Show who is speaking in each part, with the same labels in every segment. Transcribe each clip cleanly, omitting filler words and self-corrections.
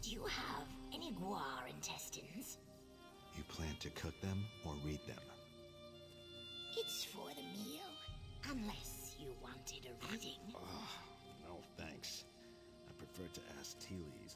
Speaker 1: Do you have any guar intestines?
Speaker 2: You plan to cook them or read them?
Speaker 1: It's for the meal, unless you wanted a reading.
Speaker 2: No, thanks. I prefer to ask Tealies.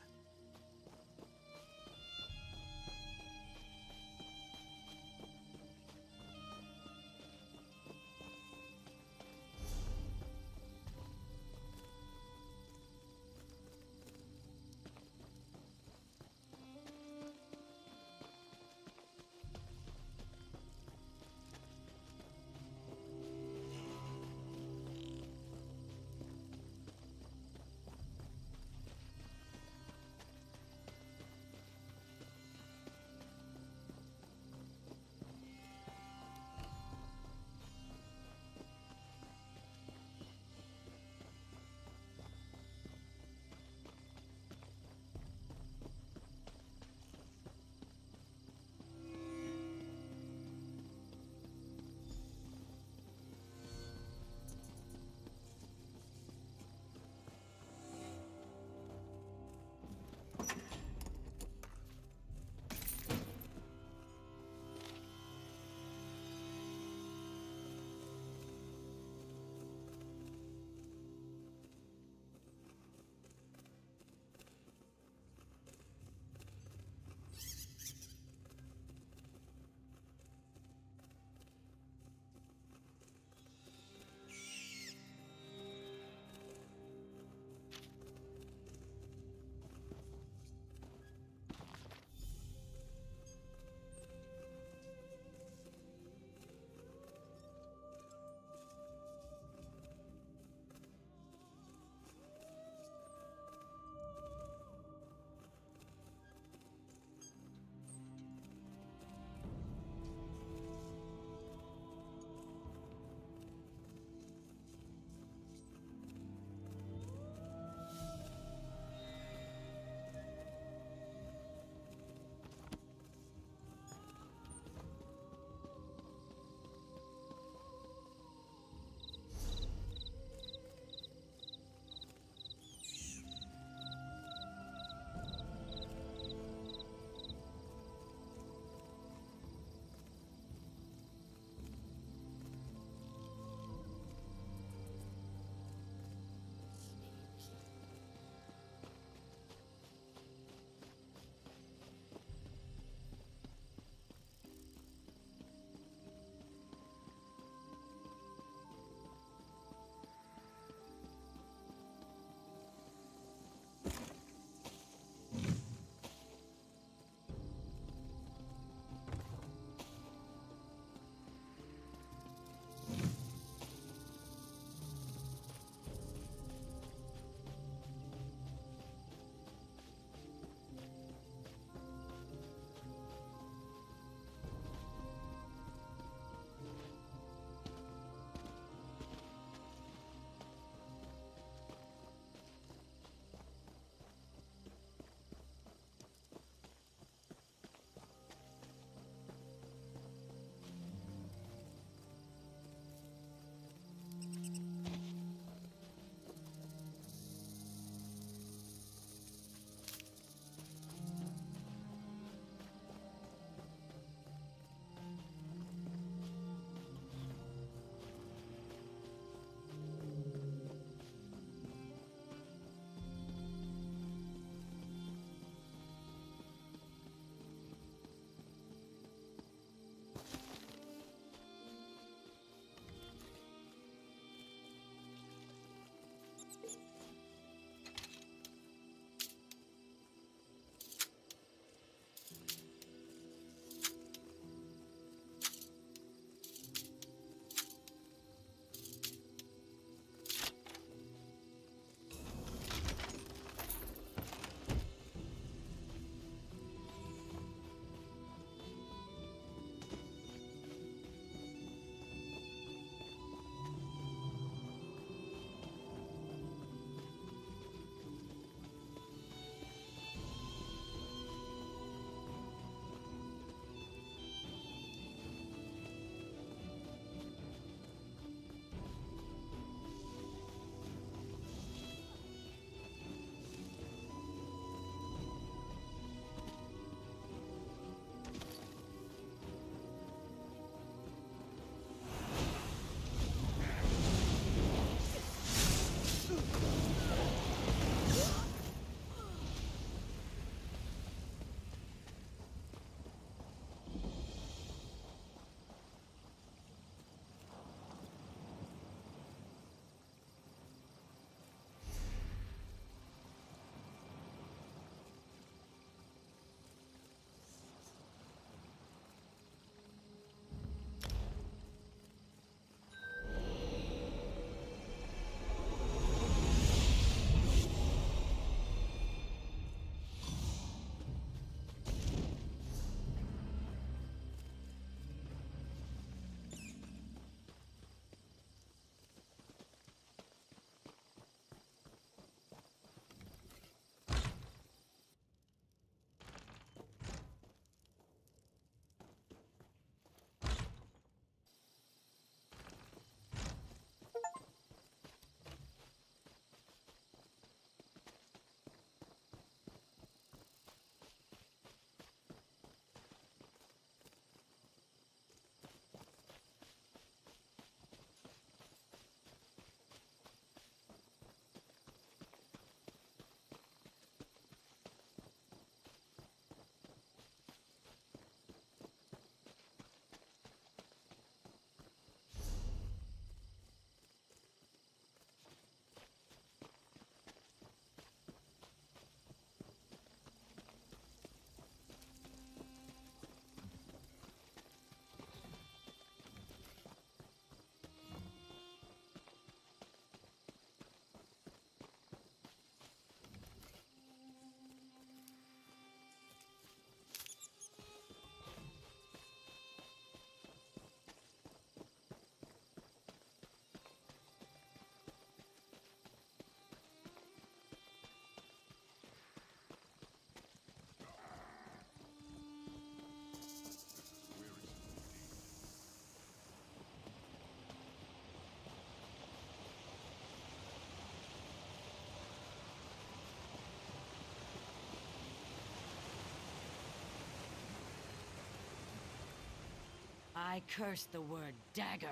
Speaker 3: I cursed the word dagger.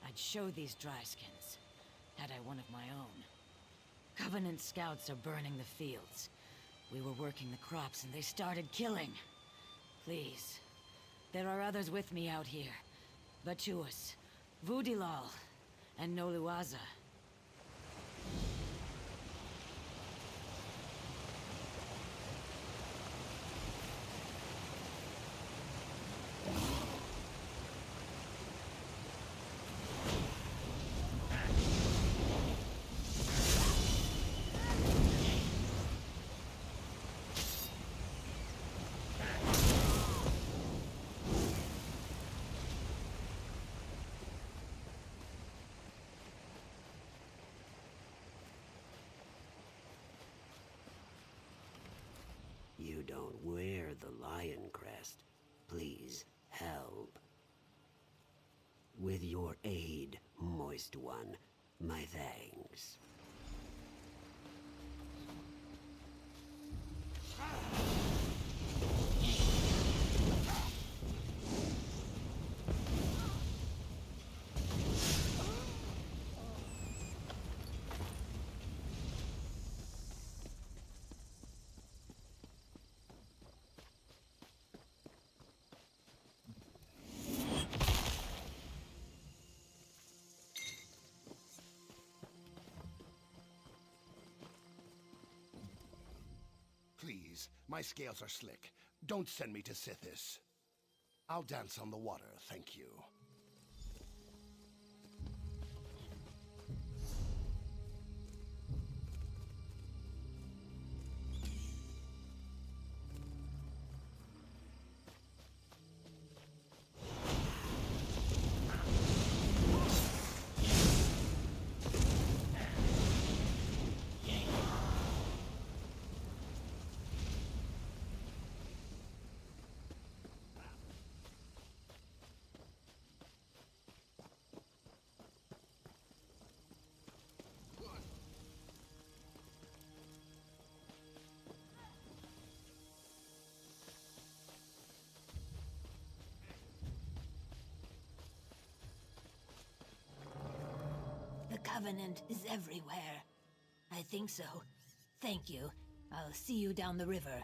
Speaker 3: I'd show these dryskins, had I one of my own. Covenant scouts are burning the fields. We were working the crops and they started killing. Please. There are others with me out here. Batuus, Vudilal, and Noluaza.
Speaker 4: You don't wear the lion crest. Please, help. With your aid, Moist One, my thanks.
Speaker 5: Please, my scales are slick. Don't send me to Sithis. I'll dance on the water, thank you.
Speaker 1: The Covenant is everywhere. I think so. Thank you. I'll see you down the river.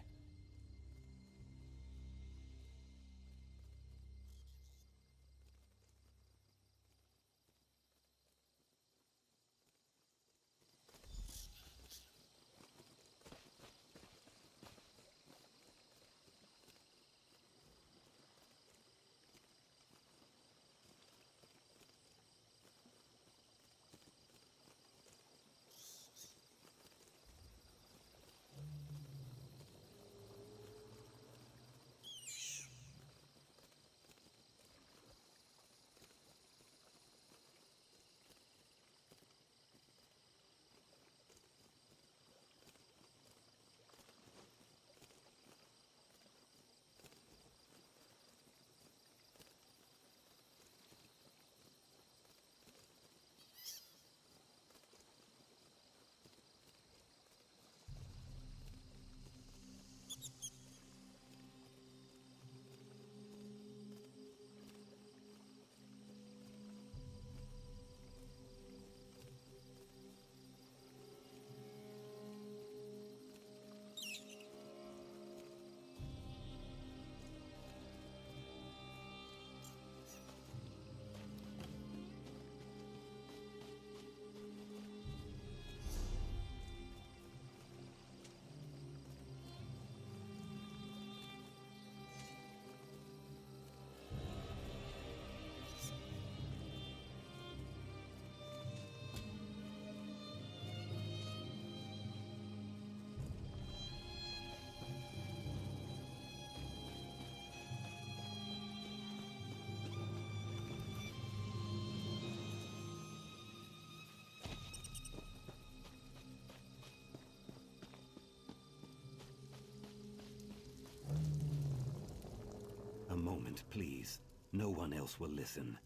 Speaker 4: A moment, please. No one else will listen.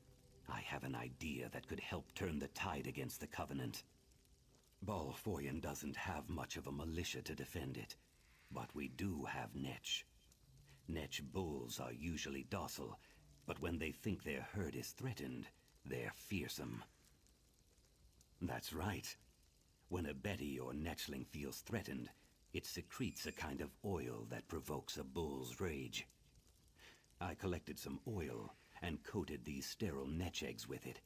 Speaker 4: I have an idea that could help turn the tide against the Covenant. Balfoyan doesn't have much of a militia to defend it, but we do have Netch. Netch bulls are usually docile, But when they think their herd is threatened, they're fearsome. That's right. When a Betty or Netchling feels threatened, it secretes a kind of oil that provokes a bull's rage. I collected some oil and coated these sterile Netch eggs with it.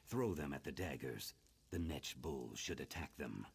Speaker 4: Throw them at the daggers. The Netch bulls should attack them.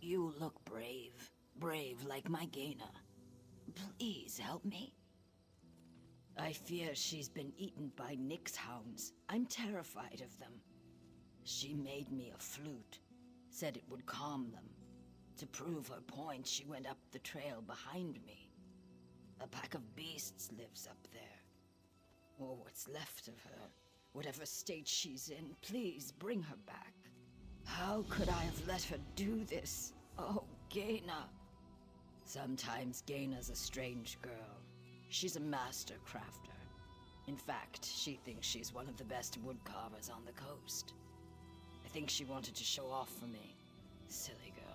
Speaker 3: You look brave. Brave like my Gaina. Please help me. I fear she's been eaten by Nyx hounds. I'm terrified of them. She made me a flute. Said it would calm them. To prove her point, she went up the trail behind me. A pack of beasts lives up there. Or what's left of her. Whatever state she's in, please bring her back. How could I have let her do this? Oh, Gaina. Sometimes Gaina's a strange girl. She's a master crafter. In fact, she thinks she's one of the best woodcarvers on the coast. I think she wanted to show off for me. Silly girl.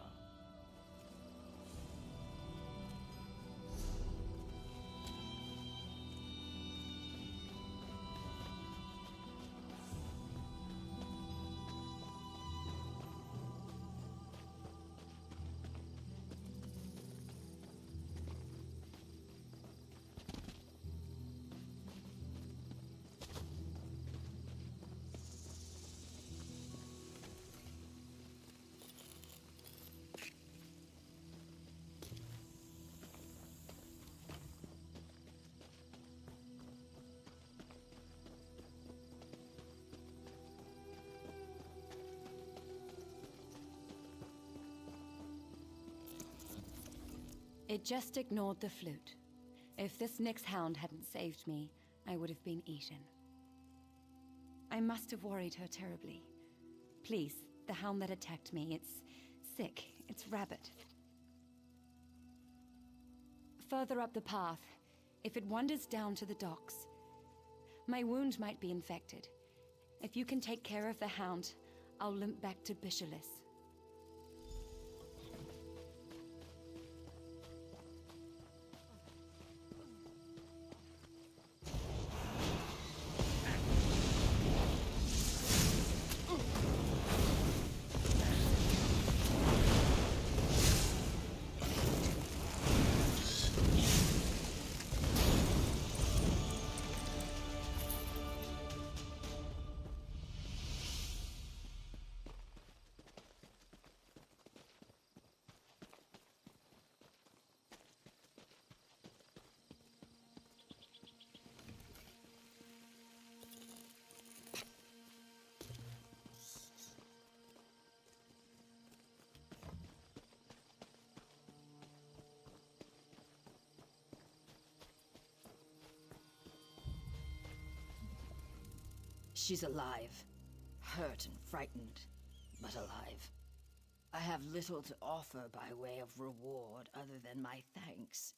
Speaker 6: It just ignored the flute. If this Nyx hound hadn't saved me, I would have been eaten. I must have worried her terribly. Please, the hound that attacked me, it's sick. It's rabid. Further up the path, if it wanders down to the docks, my wound might be infected. If you can take care of the hound, I'll limp back to Bisholis.
Speaker 3: She's alive. Hurt and frightened, but alive. I have little to offer by way of reward other than my thanks.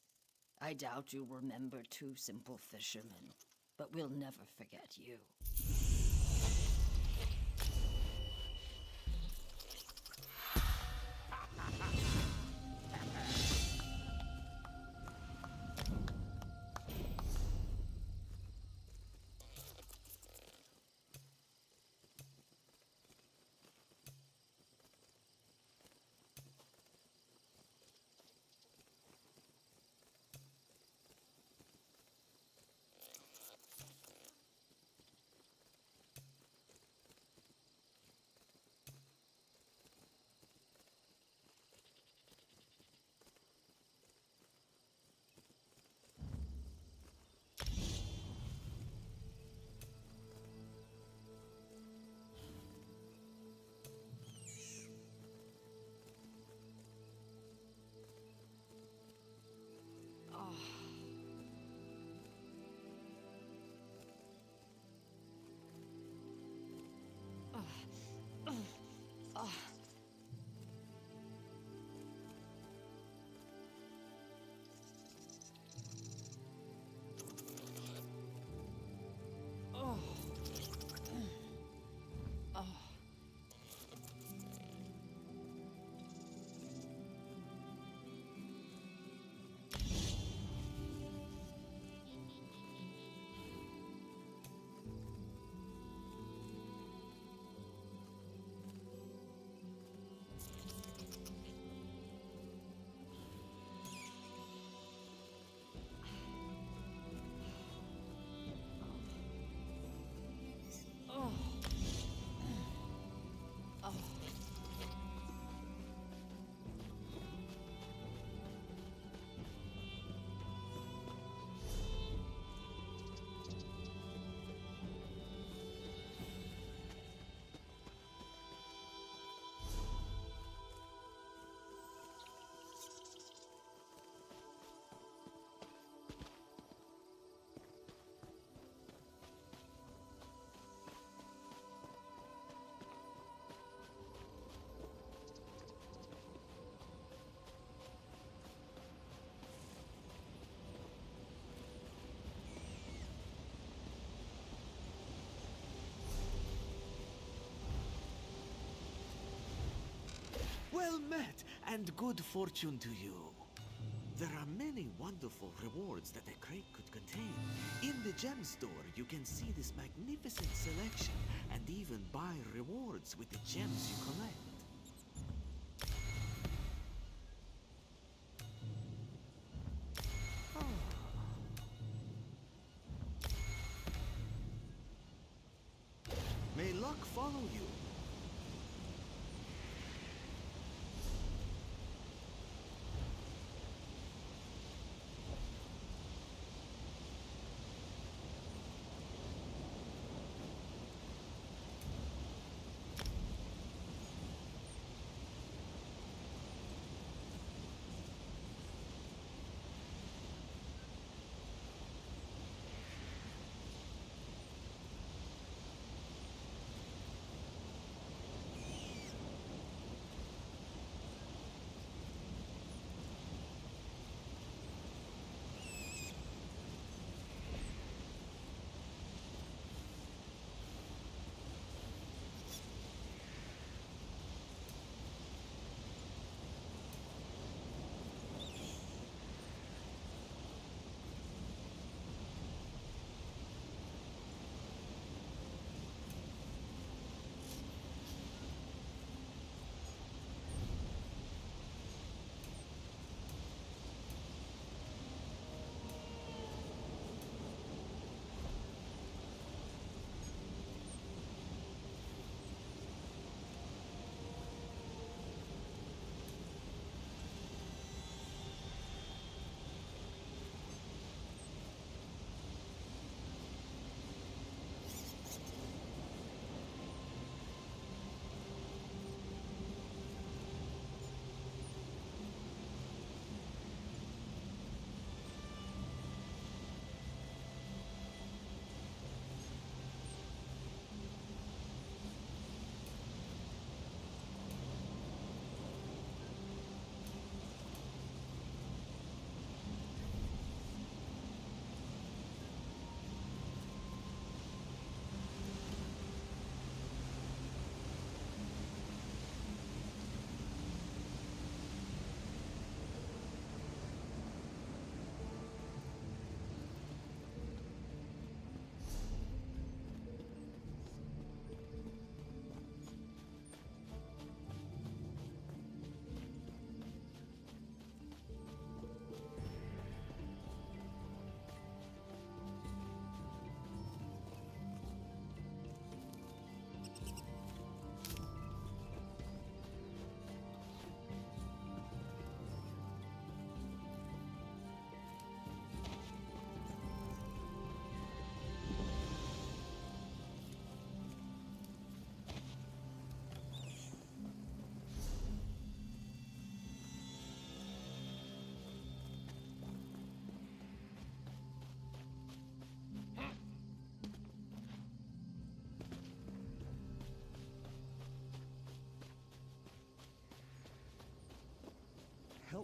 Speaker 3: I doubt you'll remember two simple fishermen, but we'll never forget you.
Speaker 7: Well met, and good fortune to you. There are many wonderful rewards that a crate could contain. In the gem store, you can see this magnificent selection and even buy rewards with the gems you collect. May luck follow you.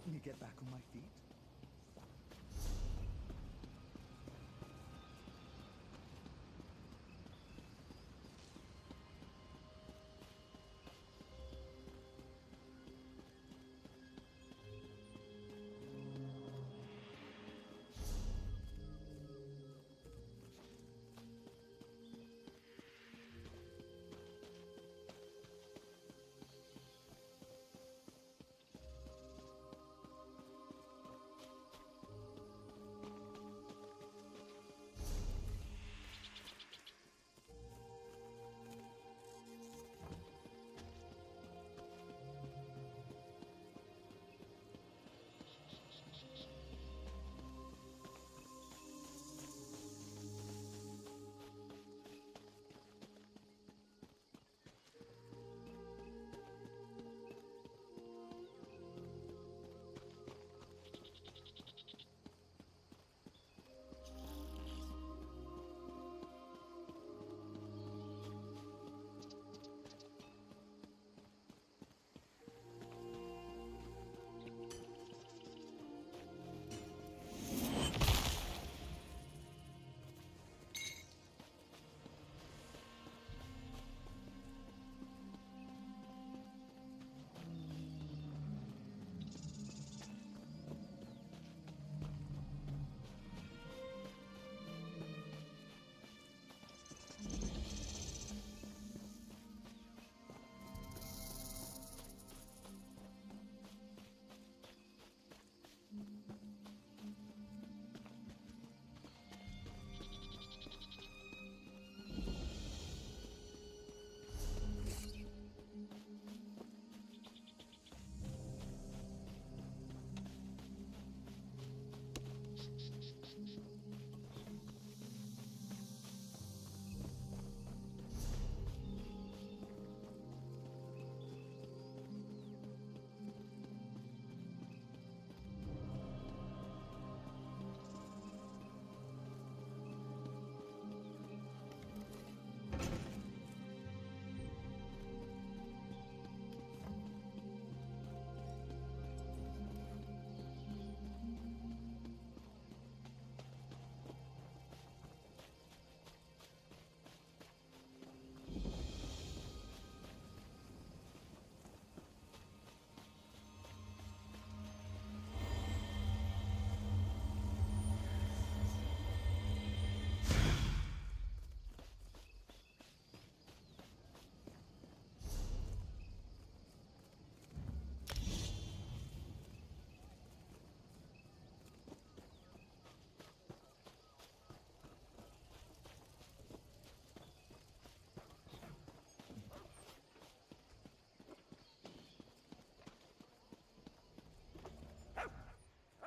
Speaker 8: help me get back on my feet?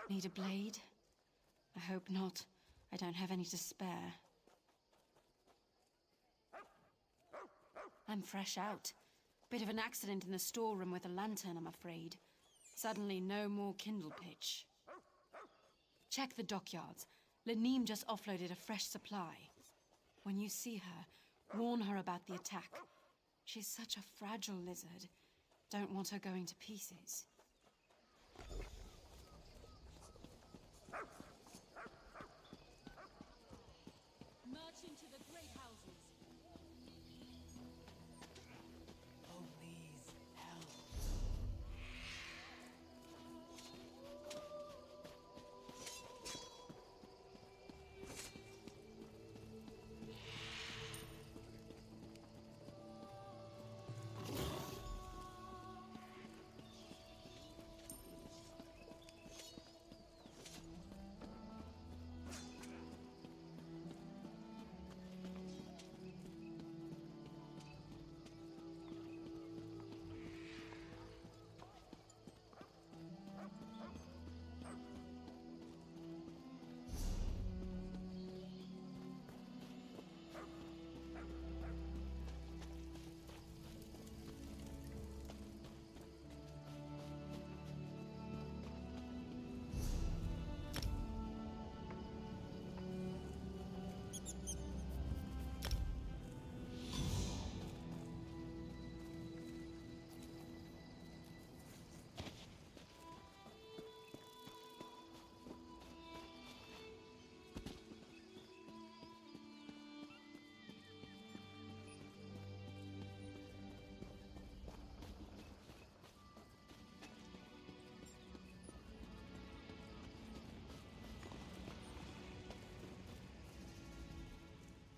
Speaker 6: Need a blade? I hope not. I don't have any to spare. I'm fresh out. Bit of an accident in the storeroom with a lantern, I'm afraid. Suddenly, no more kindle pitch. Check the dockyards. Laneem just offloaded a fresh supply. When you see her, warn her about the attack. She's such a fragile lizard. Don't want her going to pieces.
Speaker 3: March into the great houses. Please, help.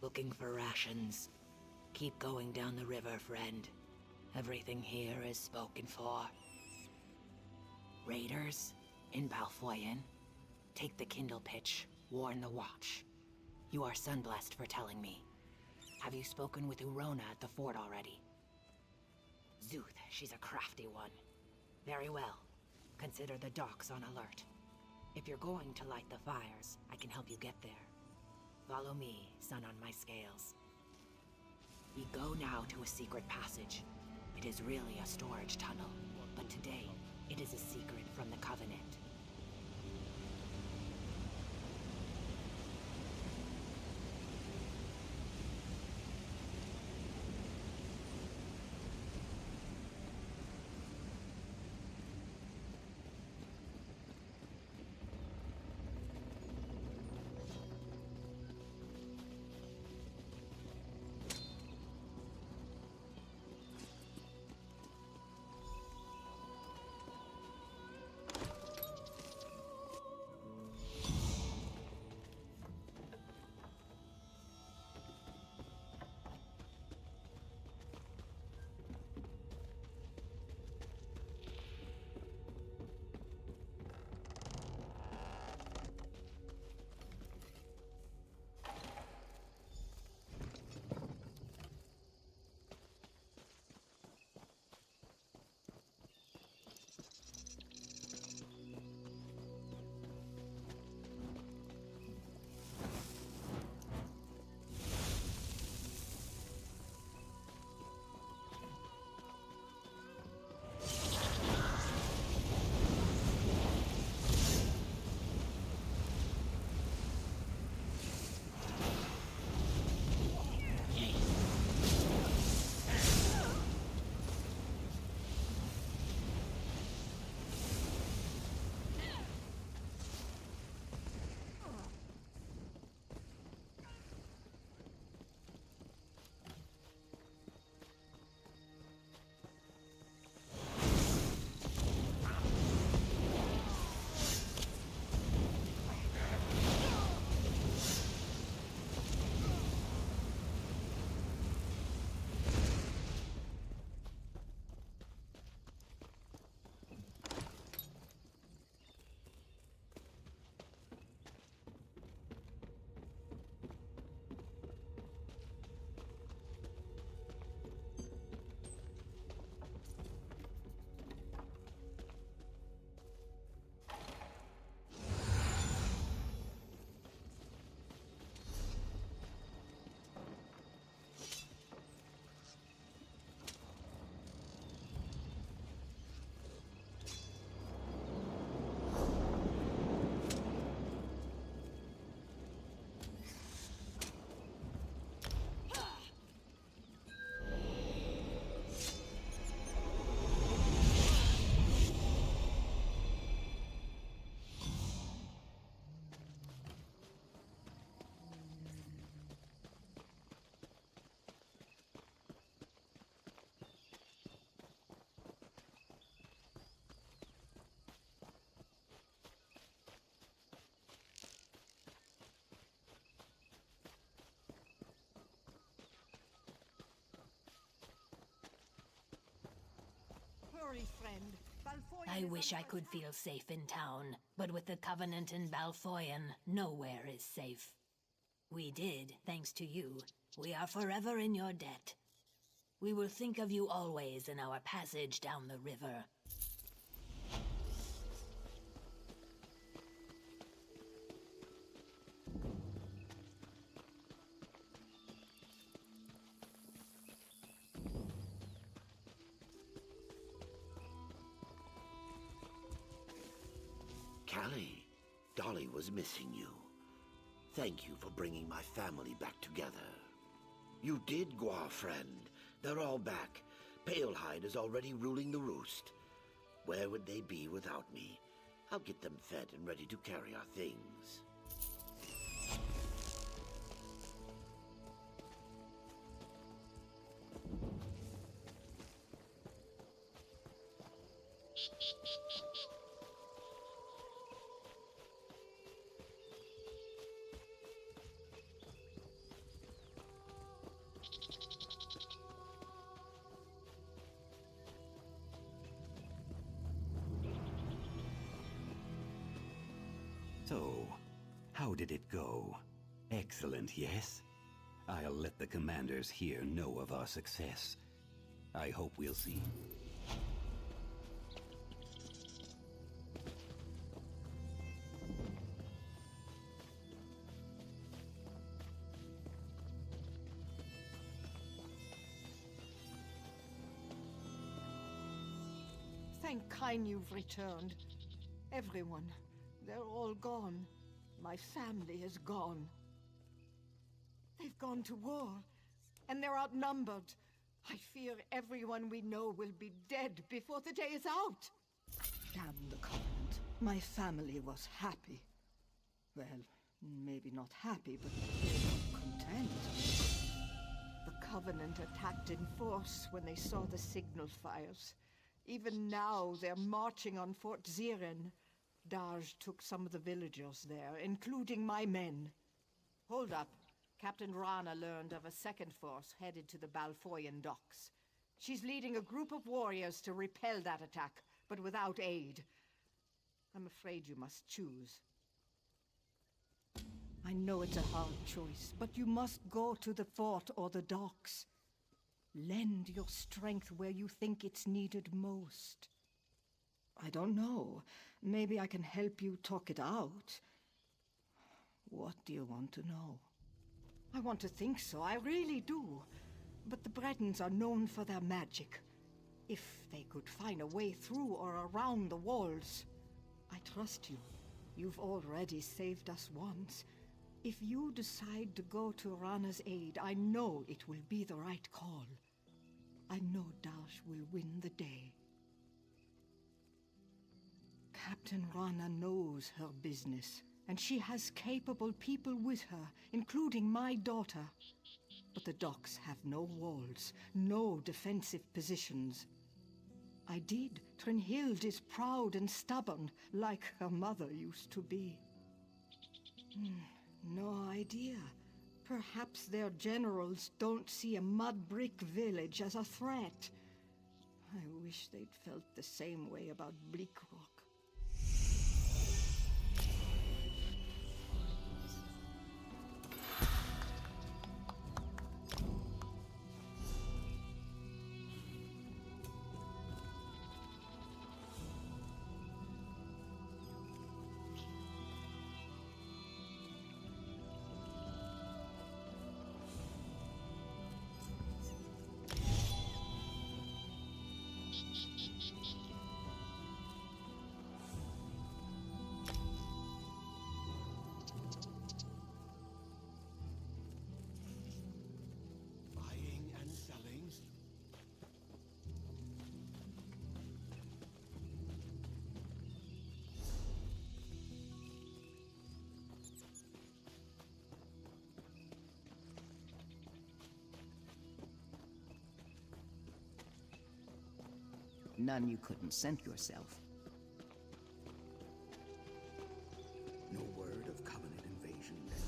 Speaker 3: Looking for rations. Keep going down the river, friend. Everything here is spoken for. Raiders in Balfoyen. Take the Kindle pitch. Warn the Watch. You are sunblessed for telling me. Have you spoken with Urona at the fort already? Zuth, she's a crafty one. Very well. Consider the docks on alert. If you're going to light the fires, I can help you get there. Follow me, sun on my scales. We go now to a secret passage. It is really a storage tunnel, but today, it is a secret from the Covenant.
Speaker 1: I wish I could feel safe in town, but with the Covenant in Balfoyen, nowhere is safe. We did, thanks to you. We are forever in your debt. We will think of you always in our passage down the river.
Speaker 8: Callie, Dolly was missing you. Thank you for bringing my family back together. You did, Gua friend. They're all back. Palehide is already ruling the roost. Where would they be without me? I'll get them fed and ready to carry our things.
Speaker 4: So, how did it go? Excellent, yes? I'll let the commanders here know of our success. I hope we'll see.
Speaker 9: Thank Kine you've returned. Everyone. They're all gone. My family is gone. They've gone to war, and they're outnumbered. I fear everyone we know will be dead before the day is out. Damn the Covenant. My family was happy. Well, maybe not happy, but content. The Covenant attacked in force when they saw the signal fires. Even now, they're marching on Fort Ziren. Darj took some of the villagers there, including my men. Hold up. Captain Rana learned of a second force headed to the Balfoyan docks. She's leading a group of warriors to repel that attack, but without aid. I'm afraid you must choose. I know it's a hard choice, but you must go to the fort or the docks. Lend your strength where you think it's needed most. I don't know. Maybe I can help you talk it out. What do you want to know? I want to think so, I really do. But the Bretons are known for their magic. If they could find a way through or around the walls. I trust you. You've already saved us once. If you decide to go to Rana's aid, I know it will be the right call. I know Darsh will win the day. Captain Rana knows her business, and she has capable people with her, including my daughter. But the docks have no walls, no defensive positions. I did. Trinhild is proud and stubborn, like her mother used to be. No idea. Perhaps their generals don't see a mud brick village as a threat. I wish they'd felt the same way about Bleak Rock.
Speaker 5: Buying and selling.
Speaker 10: None you couldn't send yourself.
Speaker 2: No word of Covenant invasion then.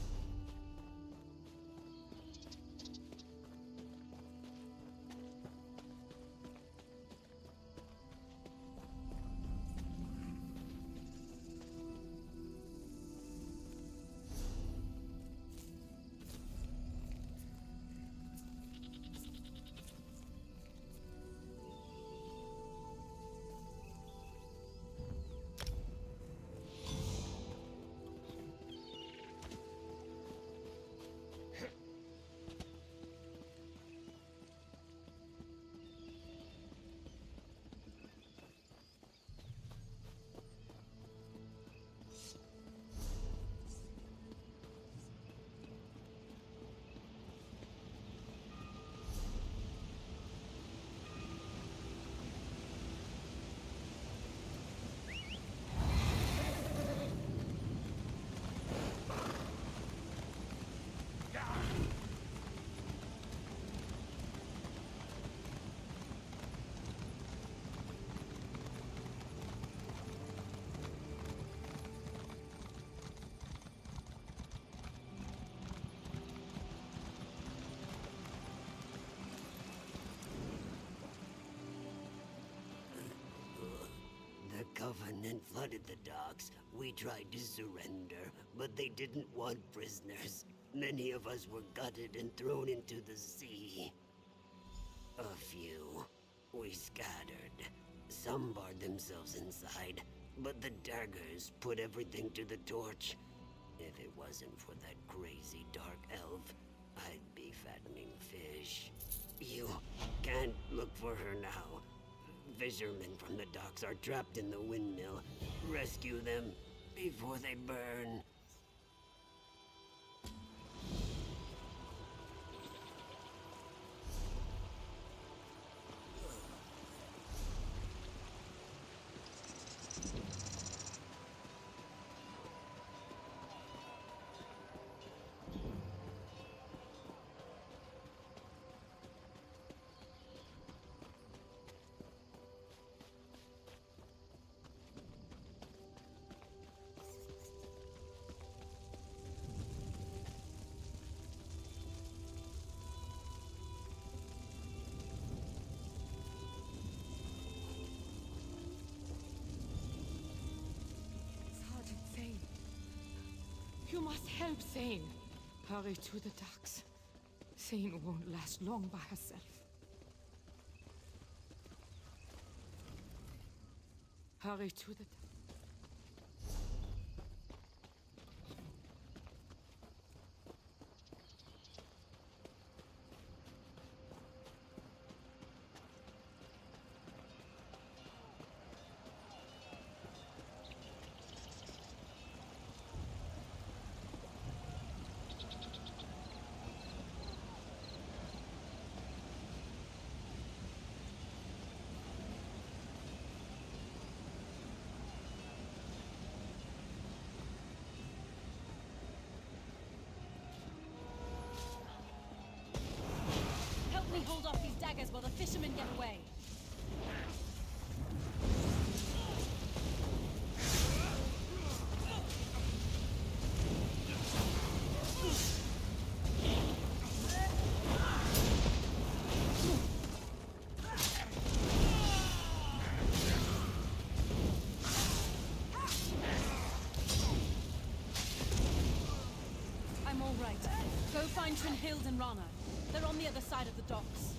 Speaker 10: Covenant flooded the docks, we tried to surrender, but they didn't want prisoners. Many of us were gutted and thrown into the sea. A few. We scattered. Some barred themselves inside, but the daggers put everything to the torch. If it wasn't for that crazy dark elf, I'd be fattening fish. You can't look for her now. Fishermen from the docks are trapped in the windmill. Rescue them before they burn.
Speaker 9: You must help Zane. Hurry to the docks. Zane won't last long by herself. Hurry to the docks.
Speaker 3: Help me hold off these daggers while the fishermen get away. I'm all right. Go find Trinhild and Rana. They're on the other side of the docks.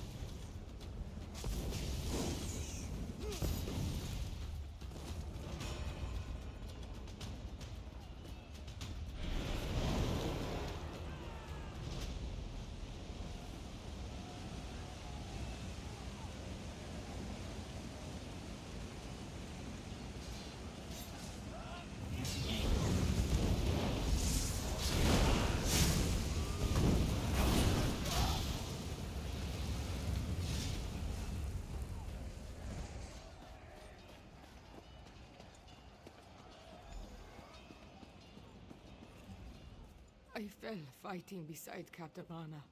Speaker 9: I fell fighting beside Captain Rana.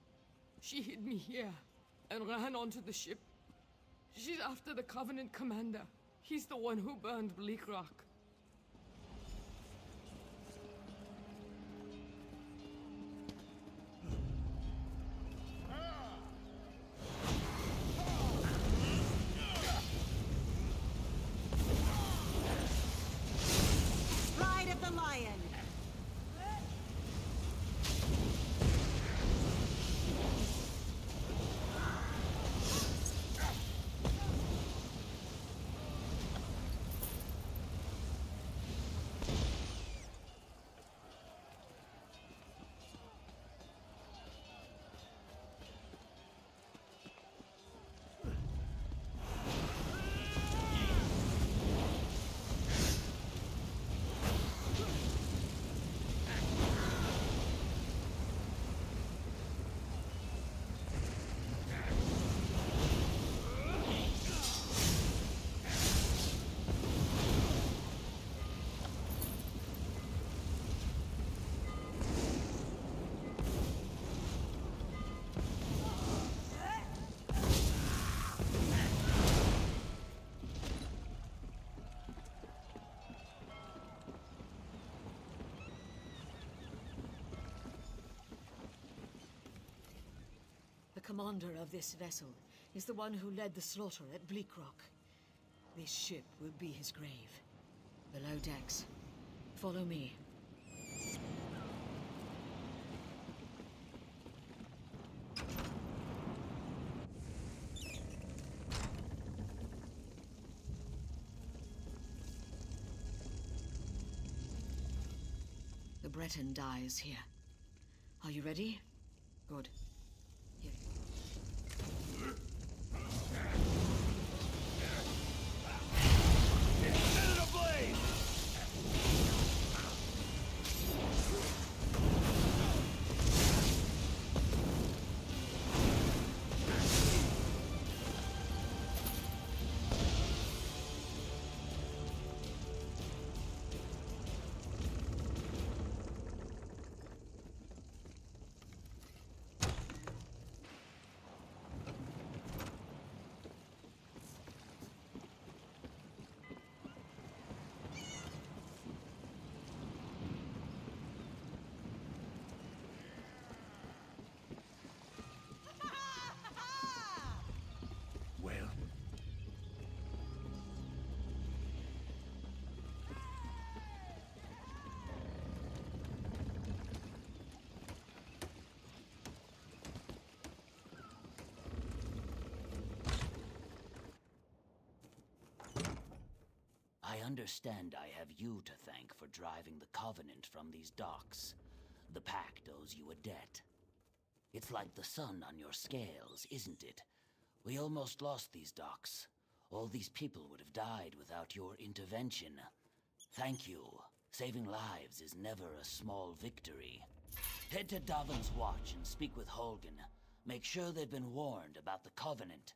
Speaker 9: She hid me here and ran onto the ship. She's after the Covenant commander. He's the one who burned Bleak Rock.
Speaker 3: Ride of the Lion! The commander of this vessel is the one who led the slaughter at Bleak Rock. This ship will be his grave. Below decks. Follow me. The Breton die is here. Are you ready? Good. Here.
Speaker 5: Well?
Speaker 11: I understand I have you to thank for driving the Covenant from these docks. The Pact owes you a debt. It's like the sun on your scales, isn't it? We almost lost these docks. All these people would have died without your intervention. Thank you. Saving lives is never a small victory. Head to Davin's Watch and speak with Holgen. Make sure they've been warned about the Covenant.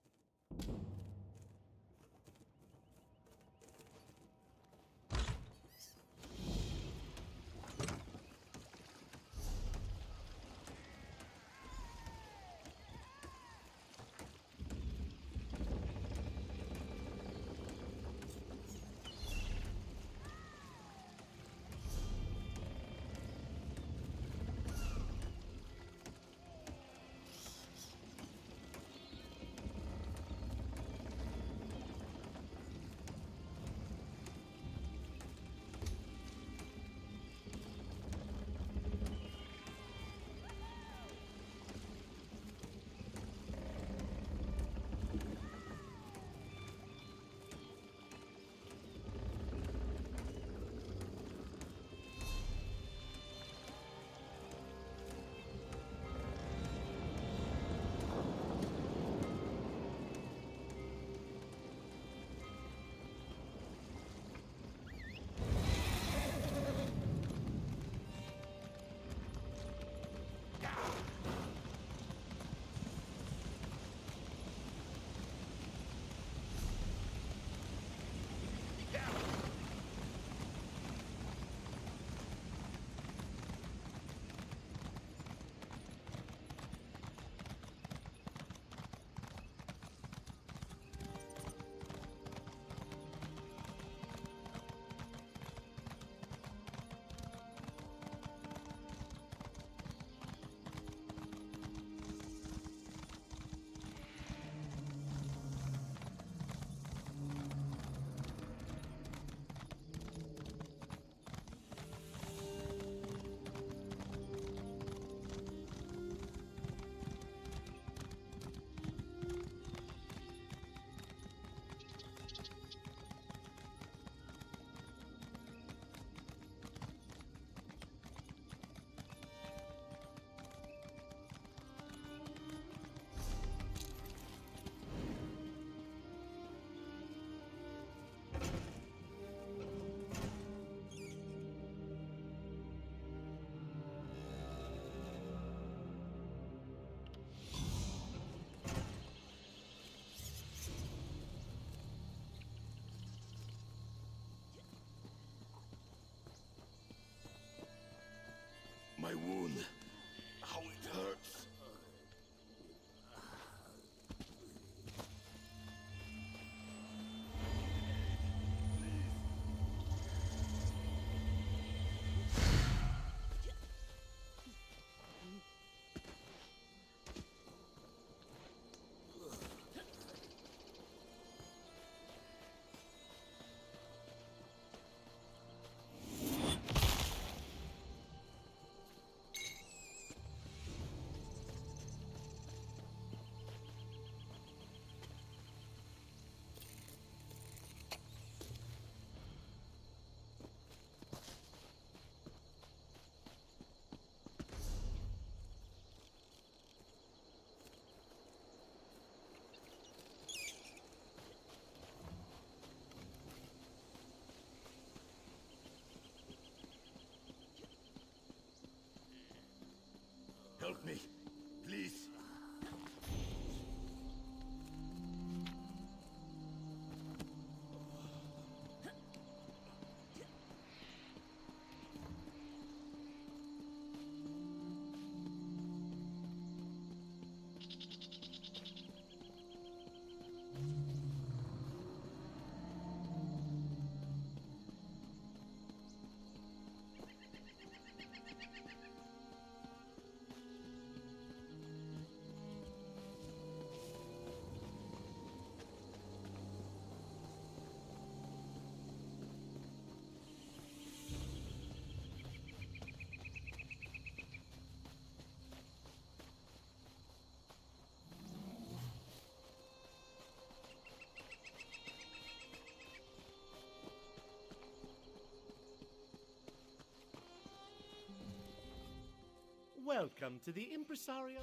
Speaker 5: My wound. How it hurts.
Speaker 2: Help me, please.
Speaker 12: Welcome to the Impresario.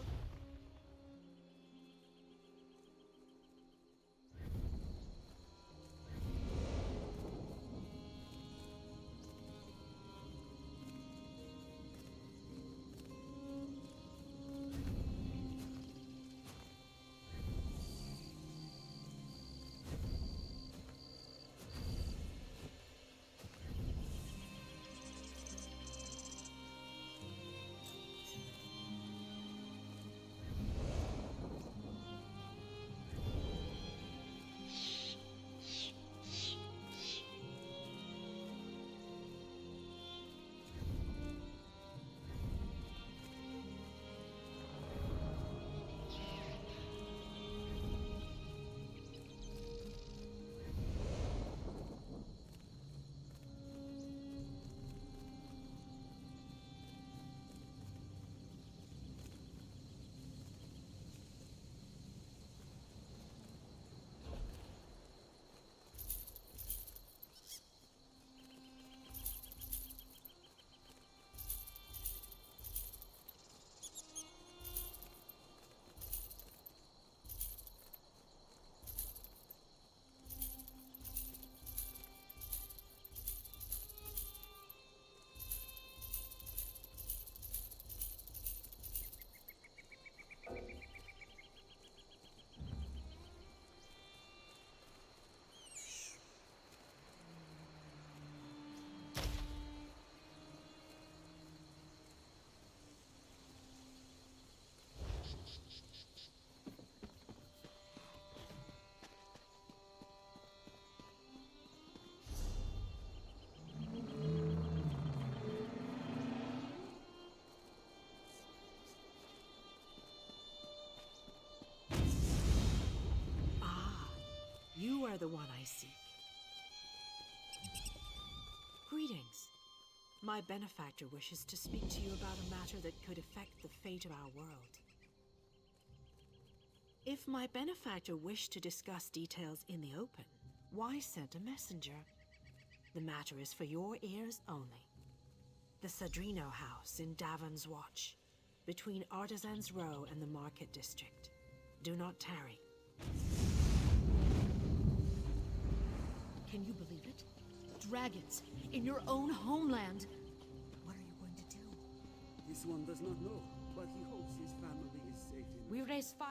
Speaker 13: You are the one I seek. Greetings. My benefactor wishes to speak to you about a matter that could affect the fate of our world. If my benefactor wished to discuss details in the open, why send a messenger? The matter is for your ears only. The Sadrino House in Davon's Watch, between Artisans Row and the Market District. Do not tarry.
Speaker 14: Can you believe it? Dragons in your own homeland. What are you going to do?
Speaker 15: This one does not know, but he hopes his family is safe enough.
Speaker 14: We raise 5.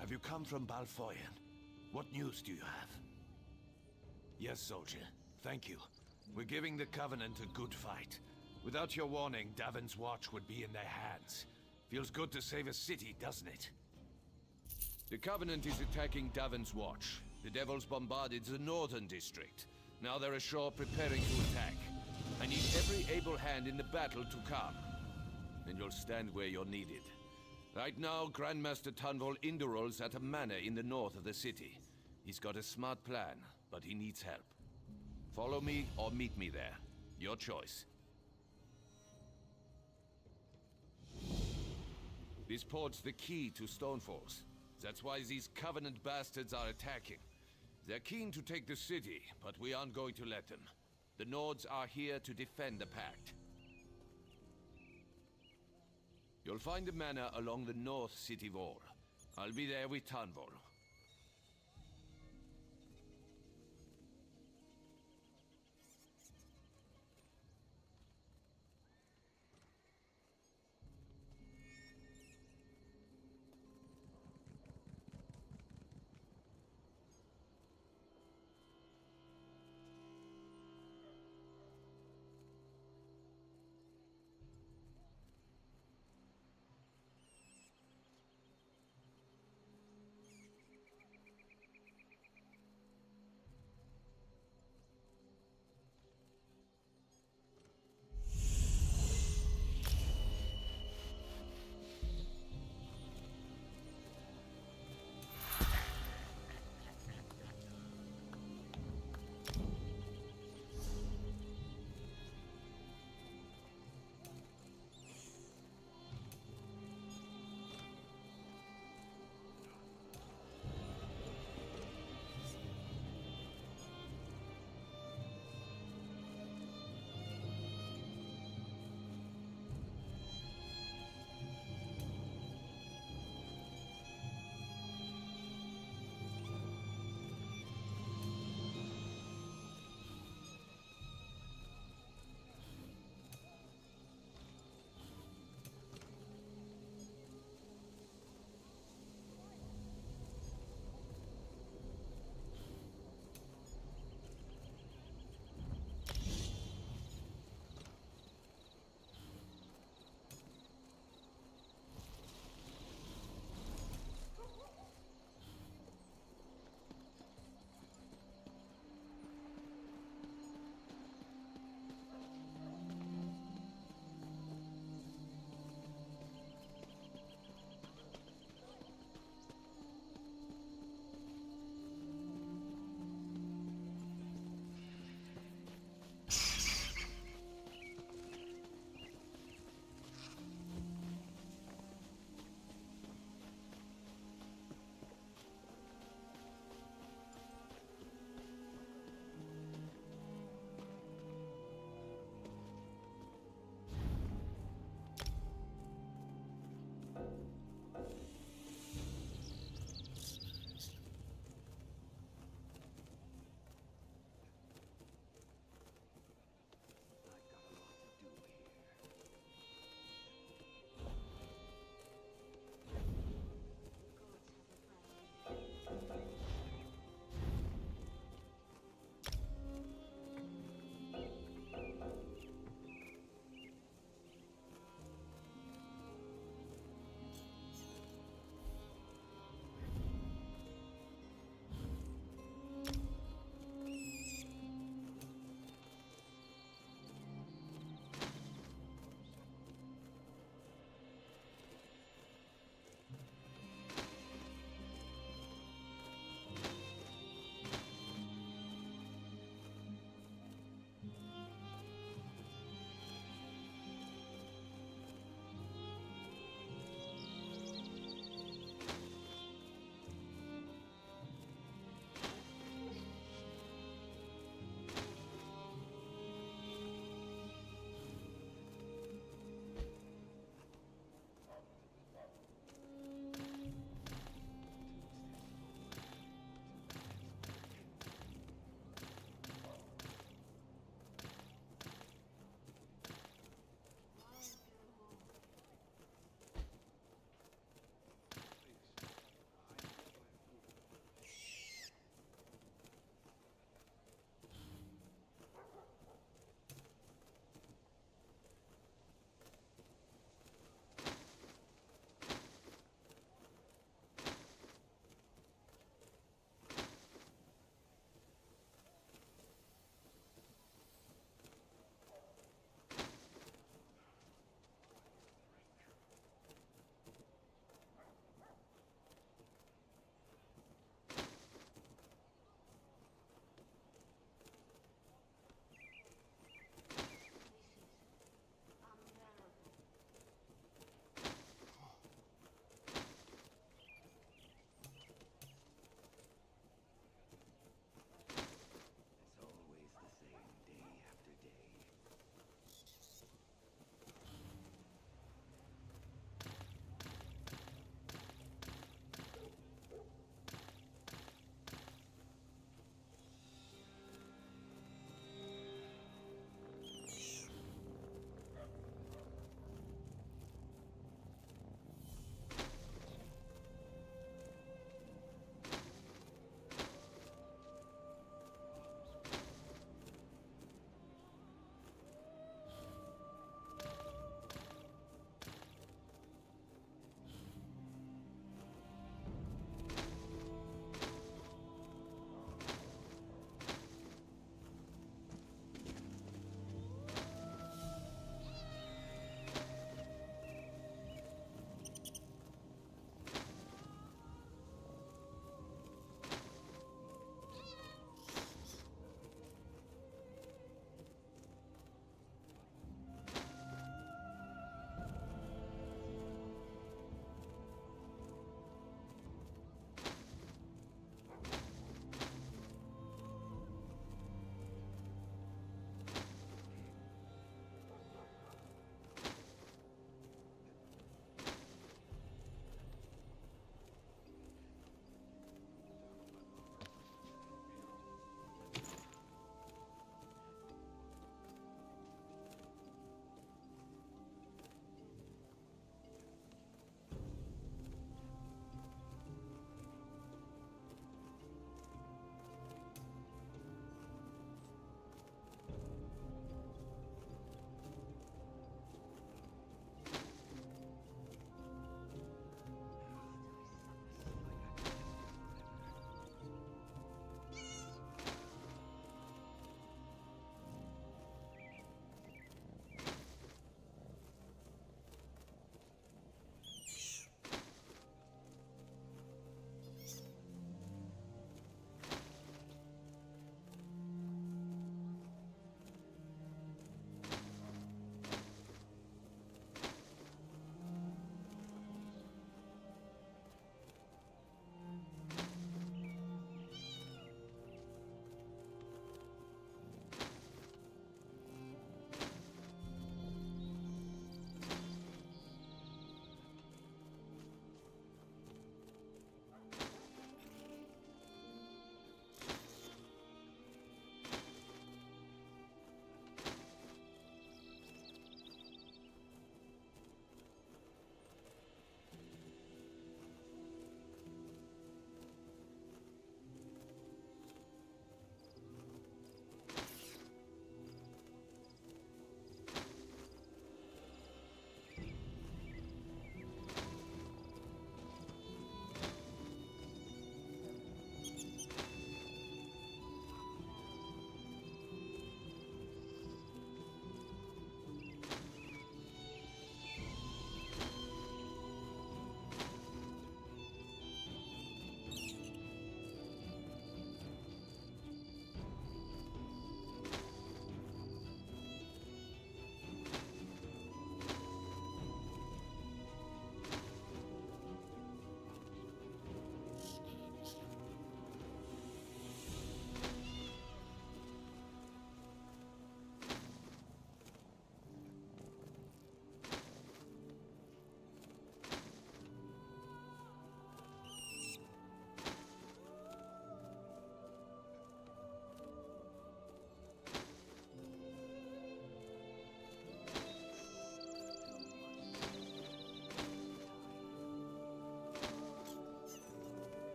Speaker 2: Have you come from Balfoyen? What news do you have? Yes, soldier. Thank you. We're giving the Covenant a good fight. Without your warning, Davon's Watch would be in their hands. Feels good to save a city, doesn't it?
Speaker 16: The Covenant is attacking Davon's Watch. The Devils bombarded the northern district. Now they're ashore preparing to attack. I need every able hand in the battle to come. Then you'll stand where you're needed. Right now, Grandmaster Tunvol Indural's at a manor in the north of the city. He's got a smart plan, but he needs help. Follow me or meet me there. Your choice. This port's the key to Stonefalls. That's why these Covenant bastards are attacking. They're keen to take the city, but we aren't going to let them. The Nords are here to defend the Pact. You'll find a manor along the north city wall. I'll be there with Tanvol.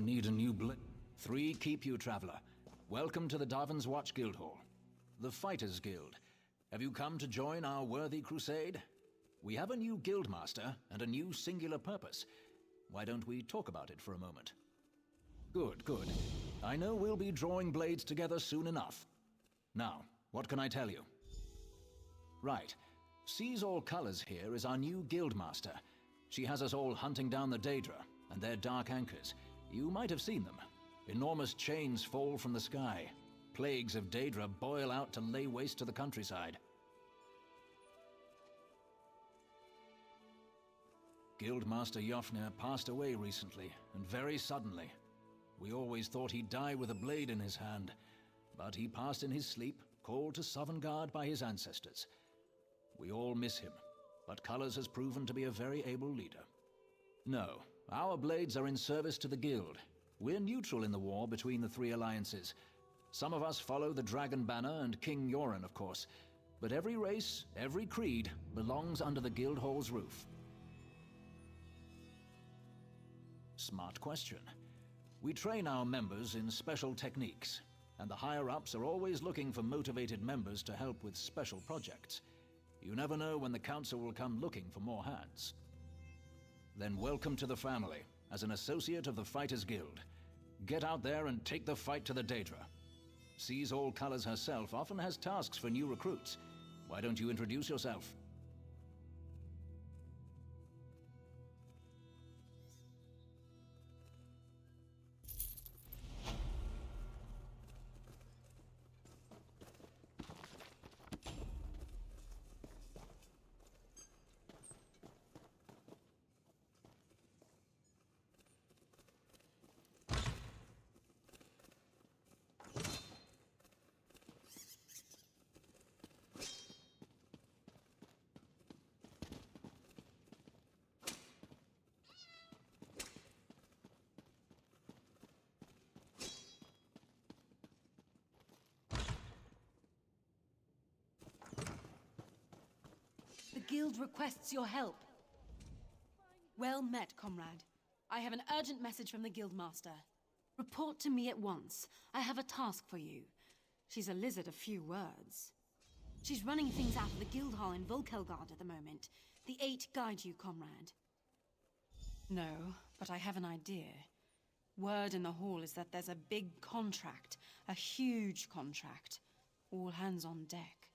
Speaker 12: Need a new blade. 3 keep you, traveler. Welcome to the Darvin's Watch Guildhall. The Fighters Guild. Have you come to join our worthy crusade? We have a new guildmaster and a new singular purpose. Why don't we talk about it for a moment? Good, good. I know we'll be drawing blades together soon enough. Now, what can I tell you? Right. Seize All Colors here is our new guildmaster. She has us all hunting down the Daedra and their dark anchors. You might have seen them. Enormous chains fall from the sky. Plagues of Daedra boil out to lay waste to the countryside. Guildmaster Jofnir passed away recently, and very suddenly. We always thought he'd die with a blade in his hand, but he passed in his sleep, called to Sovngarde by his ancestors. We all miss him, but Colors has proven to be a very able leader. No, our blades are in service to the Guild. We're neutral in the war between the 3 alliances. Some of us follow the Dragon Banner and King Yoren, of course, but every race, every creed, belongs under the Guildhall's roof. Smart question. We train our members in special techniques, and the higher-ups are always looking for motivated members to help with special projects. You never know when the Council will come looking for more hands. Then welcome to the family, as an associate of the Fighters Guild. Get out there and take the fight to the Daedra. Sees All Colors herself often has tasks for new recruits. Why don't you introduce yourself?
Speaker 17: The guild requests your help. Well met, comrade. I have an urgent message from the guildmaster. Report to me at once. I have a task for you. She's a lizard of few words. She's running things out of the guild hall in Volkelgard at the moment. The Eight guide you, comrade. No, but I have an idea. Word in the hall is that there's a big contract. A huge contract. All hands on deck.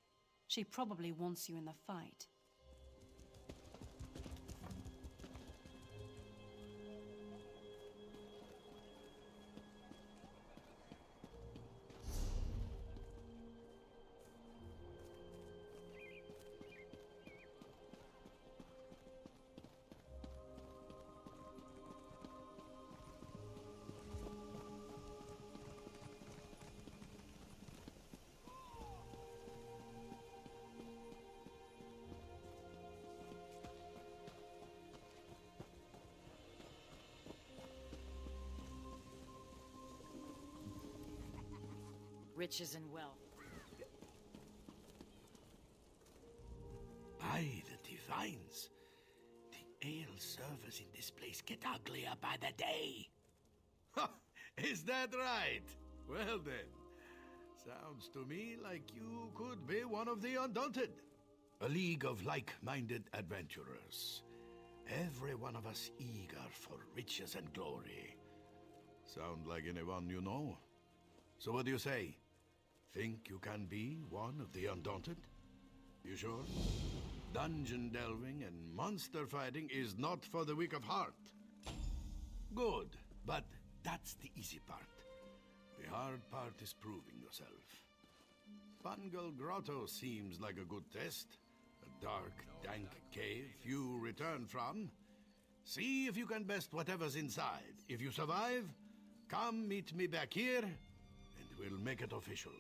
Speaker 17: She probably wants you in the fight.
Speaker 3: Riches and wealth.
Speaker 8: By the divines, the ale servers in this place get uglier by the day.
Speaker 5: Is that right? Well then, sounds to me like you could be one of the Undaunted. A league of like-minded adventurers. Every one of us eager for riches and glory. Sound like anyone you know? So what do you say? Think you can be one of the Undaunted? You sure? Dungeon delving and monster fighting is not for the weak of heart. Good, but that's the easy part. The hard part is proving yourself. Fungal Grotto seems like a good test. A dark, dank cave few return from. See if you can best whatever's inside. If you survive, come meet me back here, and we'll make it official.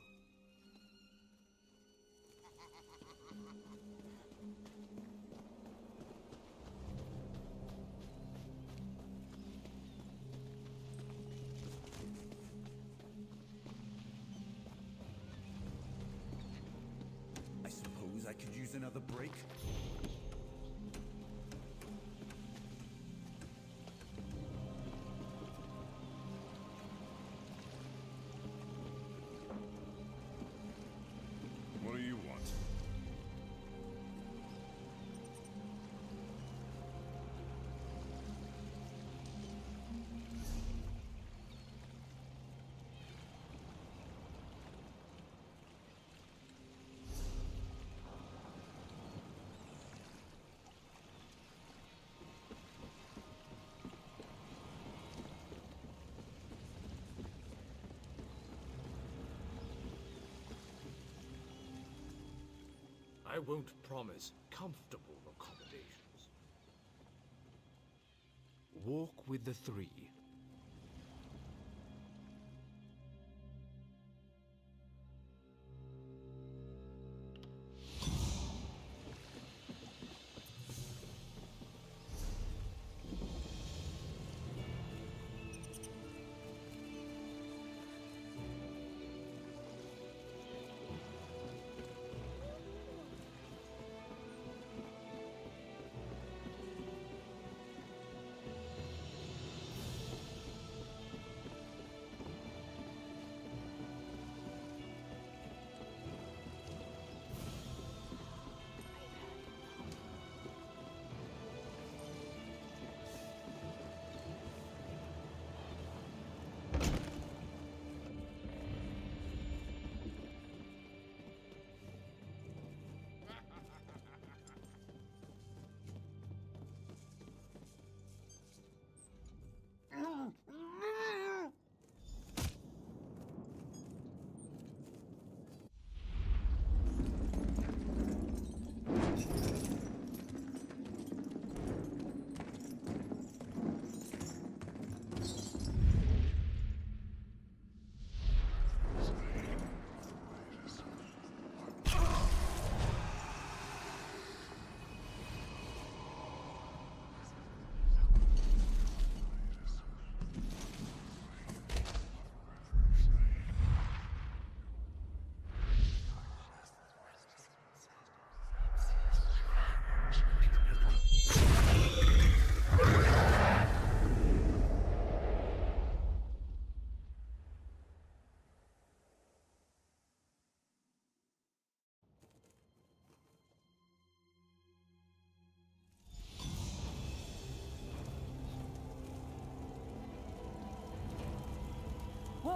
Speaker 18: I suppose I could use another break.
Speaker 16: What do you want?
Speaker 19: I won't promise comfortable accommodations.
Speaker 5: Walk with the three.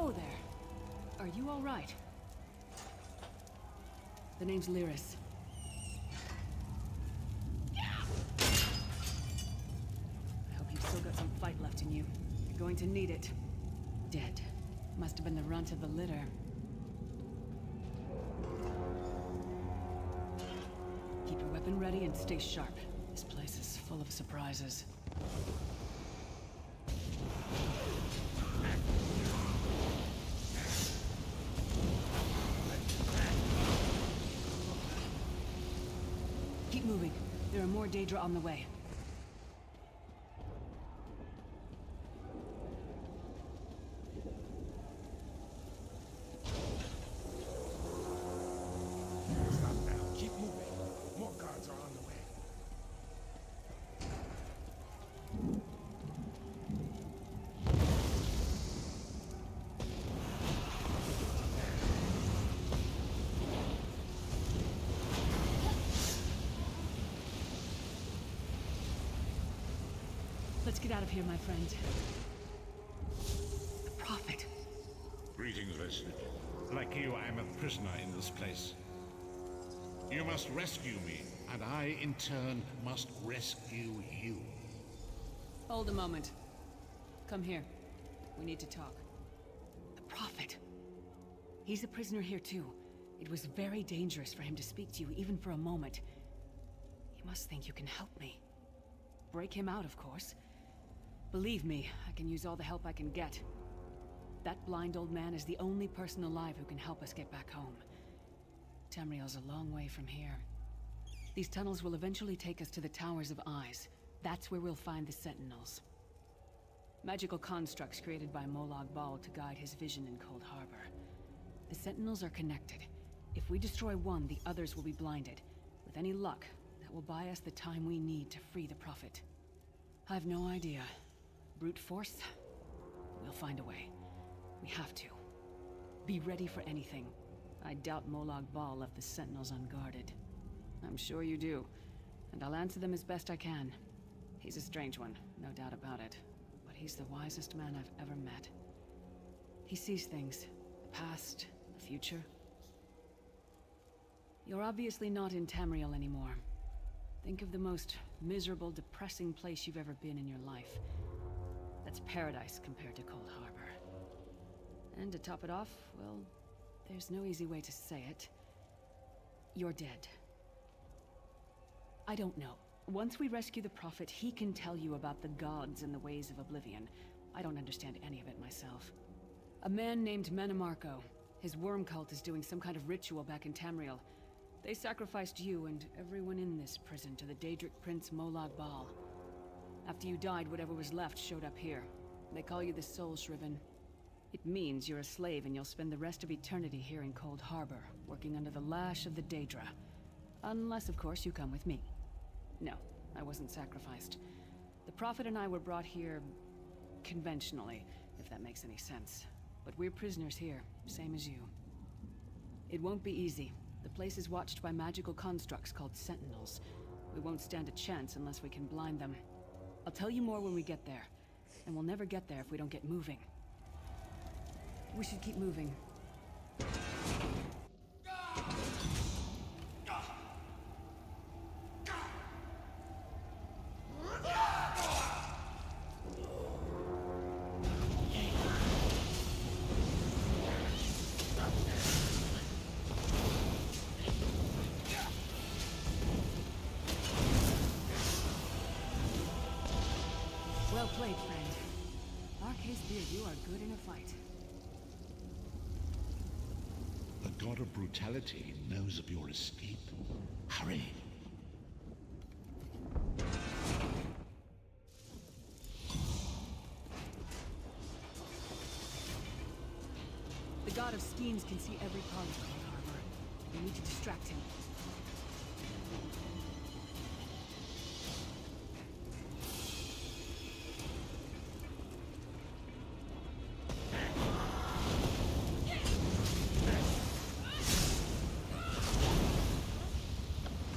Speaker 20: Hello there. Are you all right? The name's Lyris. I hope you've still got some fight left in you. You're going to need it. Dead. Must have been the runt of the litter. Keep your weapon ready and stay sharp. This place is full of surprises. Keep moving. There are more Daedra on the way.
Speaker 19: Stop now. Keep moving. More guards are on the way.
Speaker 20: Let's get out of here, my friend. The Prophet.
Speaker 21: Greetings, Resident. Like you, I am a prisoner in this place. You must rescue me, and I, in turn, must rescue you.
Speaker 20: Hold a moment. Come here. We need to talk. The Prophet. He's a prisoner here too. It was very dangerous for him to speak to you, even for a moment. You must think you can help me. Break him out, of course. Believe me, I can use all the help I can get. That blind old man is the only person alive who can help us get back home. Tamriel's a long way from here. These tunnels will eventually take us to the Towers of Eyes. That's where we'll find the Sentinels. Magical constructs created by Molag Bal to guide his vision in Cold Harbor. The Sentinels are connected. If we destroy one, the others will be blinded. With any luck, that will buy us the time we need to free the Prophet. I've no idea. Brute force? We'll find a way. We have to. Be ready for anything. I doubt Molag Bal left the Sentinels unguarded. I'm sure you do. And I'll answer them as best I can. He's a strange one, no doubt about it. But he's the wisest man I've ever met. He sees things. The past, the future. You're obviously not in Tamriel anymore. Think of the most miserable, depressing place you've ever been in your life. That's paradise compared to Cold Harbor. And to top it off, well, there's no easy way to say it. You're dead. I don't know. Once we rescue the Prophet, he can tell you about the gods and the ways of oblivion. I don't understand any of it myself. A man named Menemarco. His worm cult is doing some kind of ritual back in Tamriel. They sacrificed you and everyone in this prison to the Daedric Prince Molag Bal. After you died, whatever was left showed up here. They call you the Soul Shriven. It means you're a slave and you'll spend the rest of eternity here in Cold Harbor, working under the lash of the Daedra. Unless, of course, you come with me. No, I wasn't sacrificed. The Prophet and I were brought here conventionally, if that makes any sense. But we're prisoners here, same as you. It won't be easy. The place is watched by magical constructs called Sentinels. We won't stand a chance unless we can blind them. I'll tell you more when we get there. And we'll never get there if we don't get moving. We should keep moving. Well played, friend. Arcase Beard, you are good in a fight.
Speaker 21: The god of brutality knows of your escape. Hurry.
Speaker 20: The god of schemes can see every part of Cold Harbor. We need to distract him.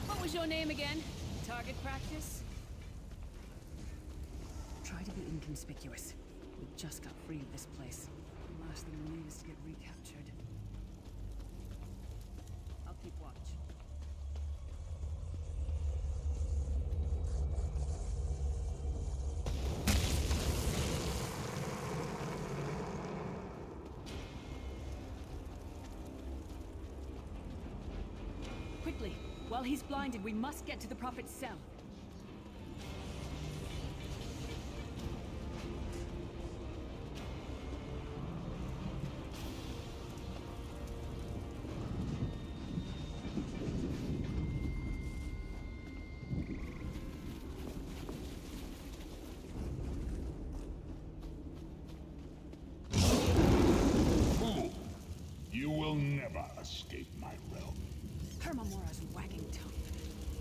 Speaker 20: What was your name again? Target practice? Try to be inconspicuous. We just got free of this place. less than we need is to get recaptured. I'll keep watch. Quickly! While he's blinded, we must get to the Prophet's cell.
Speaker 21: Fool! You will never escape my realm.
Speaker 20: Hermamora's wagging tongue.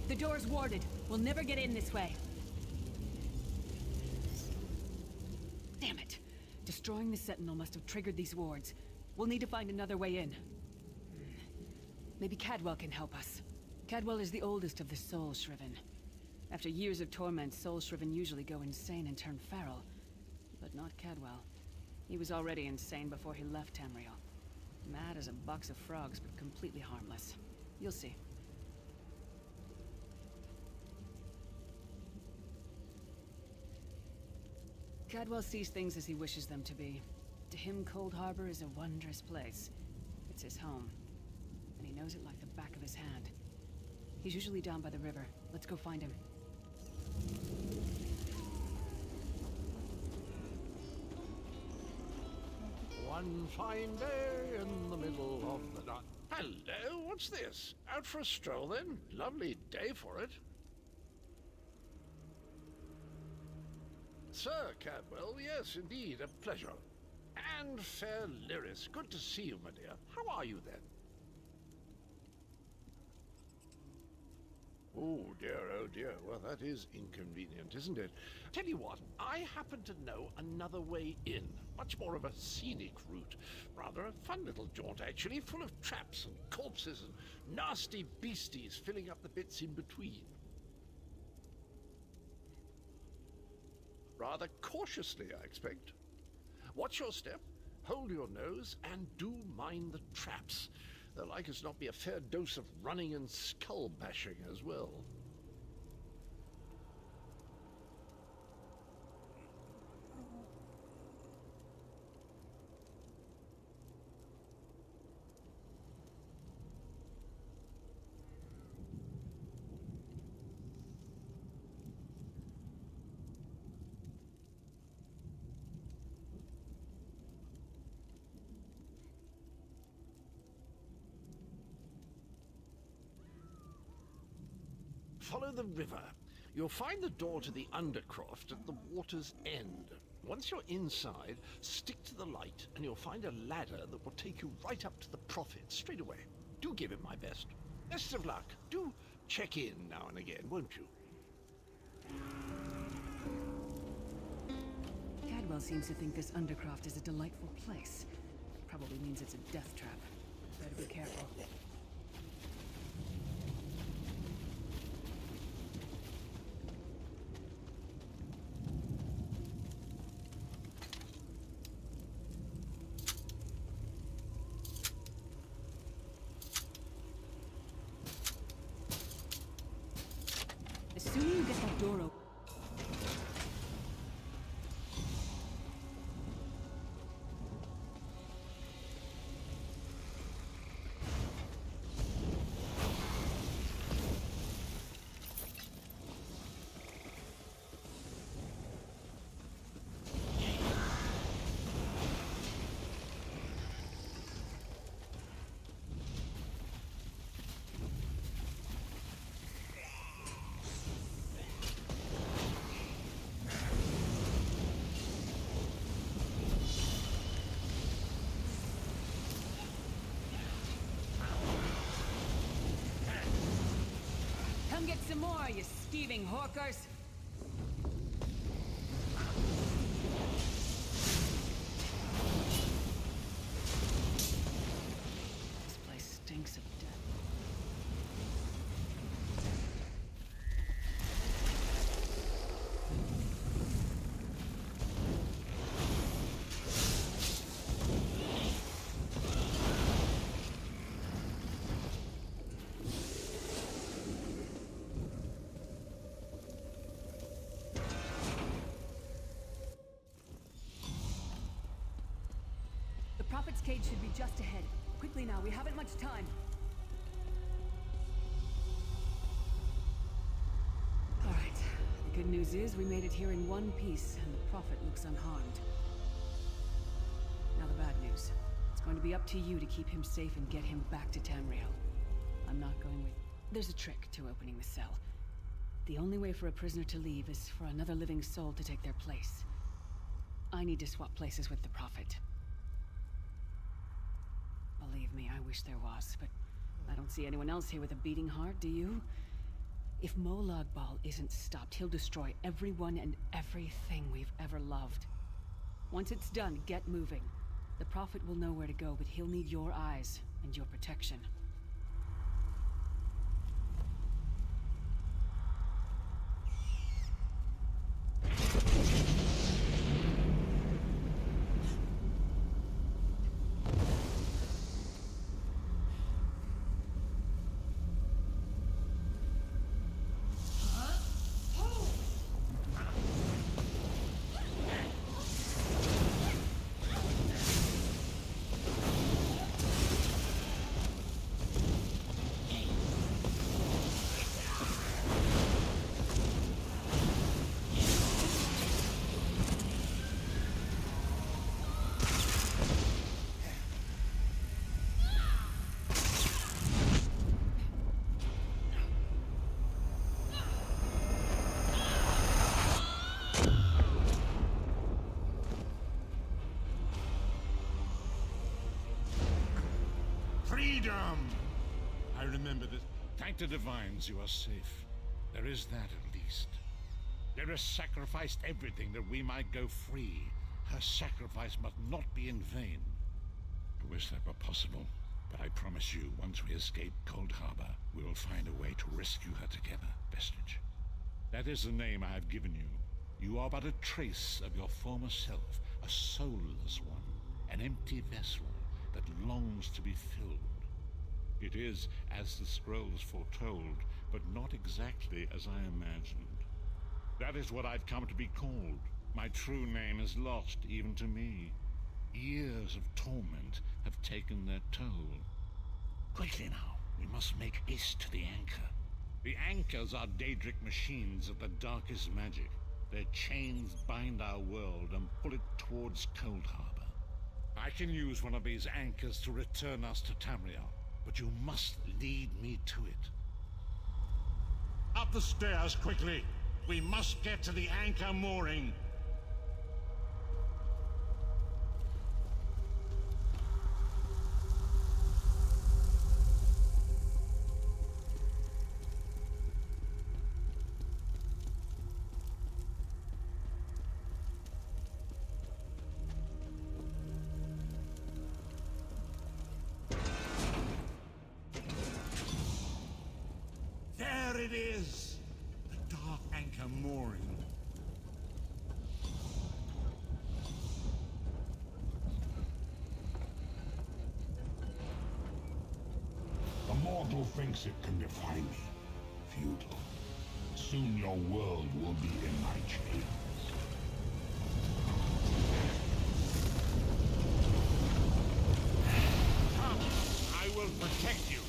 Speaker 20: The door's warded. We'll never get in this way. Damn it. Destroying the Sentinel must have triggered these wards. We'll need to find another way in. Maybe Cadwell can help us. Cadwell is the oldest of the Soul Shriven. After years of torment, Soul Shriven usually go insane and turn feral. But not Cadwell. He was already insane before he left Tamriel. Mad as a box of frogs, but completely harmless. You'll see. Cadwell sees things as he wishes them to be. To him, Cold Harbor is a wondrous place. It's his home. And he knows it like the back of his hand. He's usually down by the river. Let's go find him.
Speaker 7: One fine day in the middle of the night. Hello, what's this? Out for a stroll then? Lovely day for it. Sir Cadwell, yes, indeed, a pleasure. And fair Lyris, good to see you, my dear. How are you then? Oh dear, well that is inconvenient, isn't it? Tell you what, I happen to know another way in. Much more of a scenic route. Rather a fun little jaunt, actually, full of traps and corpses and nasty beasties filling up the bits in between. Rather cautiously, I expect. Watch your step, hold your nose, and do mind the traps. There'll like as not be a fair dose of running and skull bashing as well. Follow the river. You'll find the door to the Undercroft at the water's end. Once you're inside, stick to the light and you'll find a ladder that will take you right up to the Prophet straight away. Do give him my best. Best of luck. Do check in now and again, won't you?
Speaker 20: Cadwell seems to think this Undercroft is a delightful place. Probably means it's a death trap. Better be careful. The sooner you get that door open. Come get some more, you thieving hawkers! This place stinks of death.
Speaker 14: Prophet's cage should be just ahead. Quickly now, we haven't much time. Alright. The good news is we made it here in one piece, and the Prophet looks unharmed. Now the bad news. It's going to be up to you to keep him safe and get him back to Tamriel. I'm not going with... There's a trick to opening the cell. The only way for a prisoner to leave is for another living soul to take their place. I need to swap places with the Prophet. Believe me, I wish there was, but I don't see anyone else here with a beating heart, do you? If Molag Bal isn't stopped, he'll destroy everyone and everything we've ever loved. Once it's done, get moving. The Prophet will know where to go, but he'll need your eyes and your protection.
Speaker 21: Freedom! I remember that. Thank the divines you are safe. There is that at least. There sacrificed everything that we might go free. Her sacrifice must not be in vain. I wish that were possible, but I promise you, once we escape Cold Harbor, we will find a way to rescue her together, Vestige. That is the name I have given you. You are but a trace of your former self, a soulless one, an empty vessel that longs to be filled. It is as the scrolls foretold, but not exactly as I imagined. That is what I've come to be called. My true name is lost even to me. Years of torment have taken their toll. Quickly now, we must make haste to the anchor. The anchors are Daedric machines of the darkest magic. Their chains bind our world and pull it towards Cold Harbor. I can use one of these anchors to return us to Tamriel, but you must lead me to it. Up the stairs, quickly! We must get to the anchor mooring! There it is! The dark anchor mooring.
Speaker 19: The mortal thinks it can defy me. Futile. Soon your world will be in my chains.
Speaker 21: Come! I will protect you!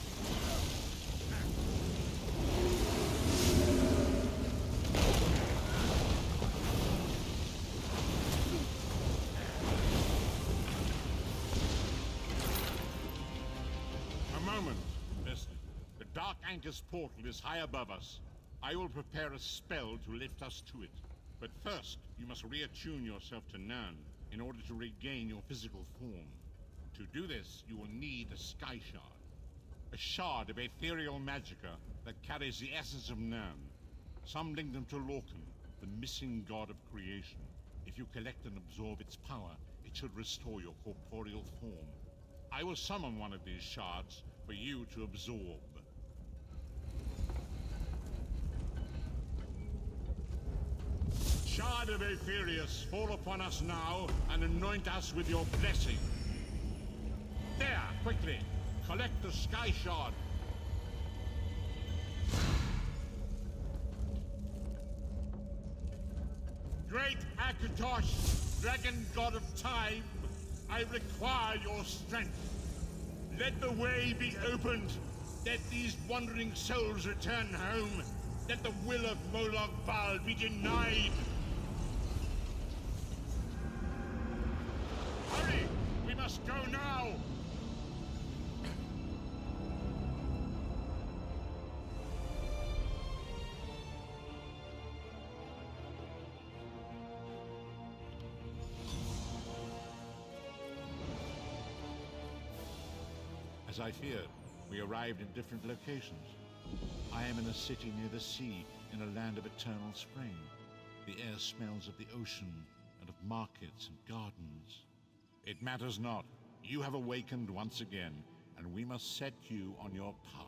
Speaker 21: The Dark Anchor's portal is high above us. I will prepare a spell to lift us to it. But first, you must reattune yourself to Nan in order to regain your physical form. To do this, you will need a Sky Shard. A shard of ethereal magicka that carries the essence of Nan. Some link them to Lorcan, the missing god of creation. If you collect and absorb its power, it should restore your corporeal form. I will summon one of these shards for you to absorb. Shard of Aetherius, fall upon us now and anoint us with your blessing. There, quickly! Collect the Sky Shard. Great Akatosh, dragon god of time, I require your strength. Let the way be opened. Let these wandering souls return home. Let the will of Molag Bal be denied. Hurry! We must go now! As I feared, we arrived in different locations. I am in a city near the sea, in a land of eternal spring. The air smells of the ocean, and of markets and gardens. It matters not. You have awakened once again, and we must set you on your path.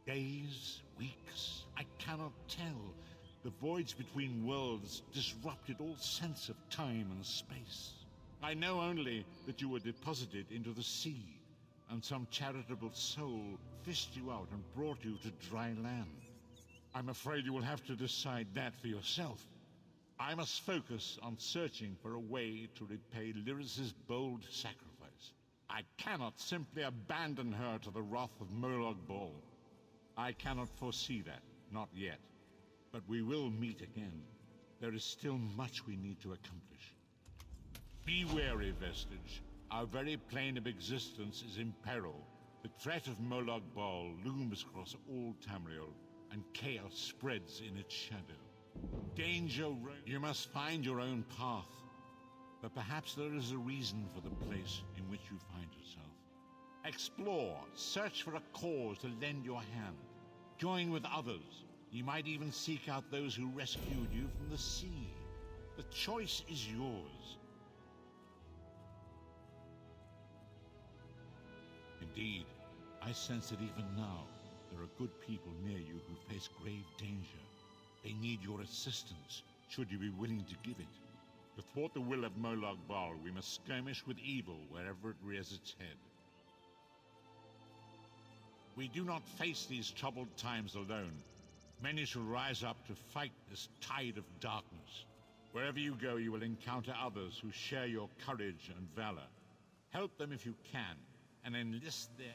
Speaker 21: Days, weeks, I cannot tell. The voids between worlds disrupted all sense of time and space. I know only that you were deposited into the sea, and some charitable soul fished you out and brought you to dry land. I'm afraid you will have to decide that for yourself. I must focus on searching for a way to repay Lyris's bold sacrifice. I cannot simply abandon her to the wrath of Molag Bal. I cannot foresee that, not yet. But we will meet again. There is still much we need to accomplish. Be wary, Vestige. Our very plane of existence is in peril. The threat of Molag Bal looms across all Tamriel, and chaos spreads in its shadow. Danger you must find your own path. But perhaps there is a reason for the place in which you find yourself. Explore, search for a cause to lend your hand. Join with others. You might even seek out those who rescued you from the sea. The choice is yours. Indeed, I sense that even now, there are good people near you who face grave danger. They need your assistance, should you be willing to give it. To thwart the will of Molag Bal, we must skirmish with evil wherever it rears its head. We do not face these troubled times alone. Many shall rise up to fight this tide of darkness. Wherever you go, you will encounter others who share your courage and valor. Help them if you can, and enlist their...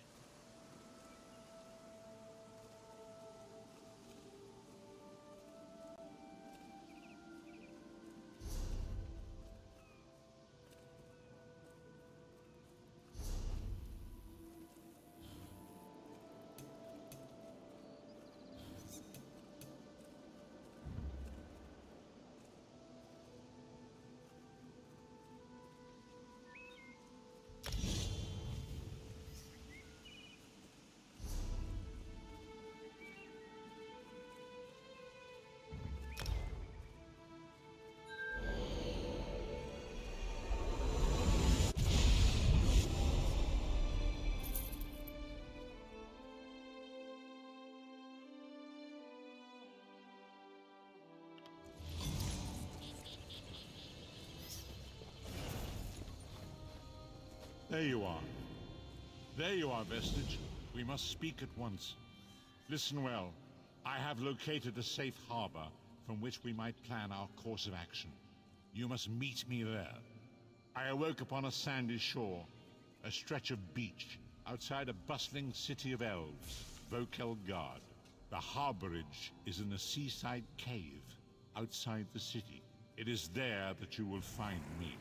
Speaker 21: There you are. There you are, Vestige. We must speak at once. Listen well. I have located a safe harbor from which we might plan our course of action. You must meet me there. I awoke upon a sandy shore, a stretch of beach, outside a bustling city of elves, Vokelgard. The harborage is in a seaside cave, outside the city. It is there that you will find me.